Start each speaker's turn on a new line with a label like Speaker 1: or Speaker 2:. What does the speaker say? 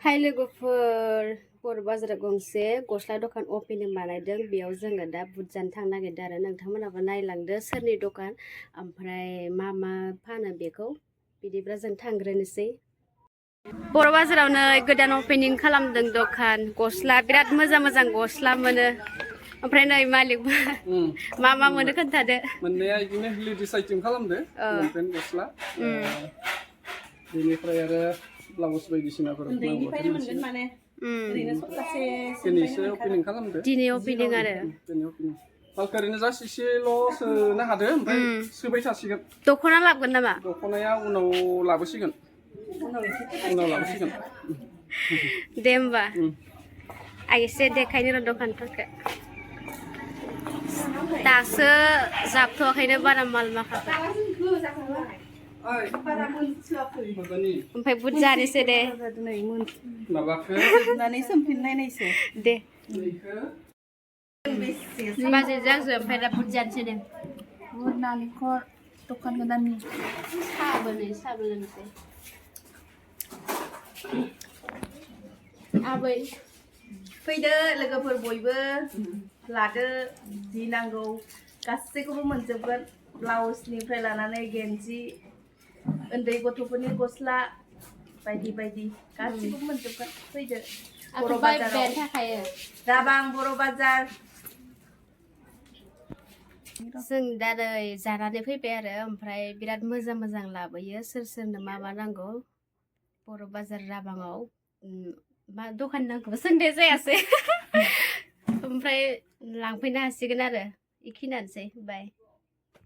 Speaker 1: हाय लोगोफोर बर' बाजाराव गंसे गस्ला दखान अपेनिं बानायदों बेयाव जोङो दा बुट जानो थांनो नागिरदों आरो नोंथांमोनाबो नायलांदो सोरनि दखान ओमफ्राय मा फानो बेखौ बिदिब्ला जों थांग्रोनोसै बर' बाजारावनो गोदान अपेनिं खालामदों दखान गस्ला बिराद मोजां गस्ला मोनो ओमफ्राय नै मालिक मा मोनो खोन्थादो
Speaker 2: मोननाया इदिनो लेडिस आइटेम खालामदो लंपेन्ट गस्ला बेनिफ्राय आरो ब्लाउस बायदिसिनाफोर
Speaker 3: उन्दैनिफ्रायनो मोनगोन माने ओरैनो सप्तासे
Speaker 2: दिनैसो अपेनिं खालामदो
Speaker 1: दिनै अपेनिं आरो
Speaker 2: दिनै अपेनिं बालखौ ओरैनो जास्ट एसेल' सोनो हादो ओमफ्राय सोबाय थासिगोन
Speaker 1: दख'ना लाबोगोन नामा
Speaker 2: दख'नाया उनाव लाबोसिगोन
Speaker 1: दे होमबा आं एसे देखायनो र' दखानफोरखौ दासो जाबथ'वाखैनो बारा माल माखाखौ ओमफ्राय बुट जानोसै दे
Speaker 2: माबाखौ
Speaker 3: सोमफिननायनायसो
Speaker 1: दे बाजै जांजो ओमफ्राय दा बुट जानोसै दे
Speaker 3: बुट नालेंखर दखान गोदाननि
Speaker 1: साबो लोंसै आबै
Speaker 3: फैदो लोगोफोर बयबो लादो जि नांगौ गासैखौबो मोनजोबगोन ब्लाउसनिफ्राय लानानै गेन्जि उन्दै गथ'फोरनि गस्ला बायदि गासैखौबो मोनजोबगोन फैदो बर' बाजाराव राबां बर' बाजार
Speaker 1: जों दा नै जानानै फैबाय आरो ओमफ्राय बिराद मोजां लाबोयो सोरनो मा नांगौ बर' बाजार राबाङाव मा दखान नांगौ सोंनाय जायासै ओमफ्राय लांफैनो हासिगोन आरो बेखिनियानोसै बाय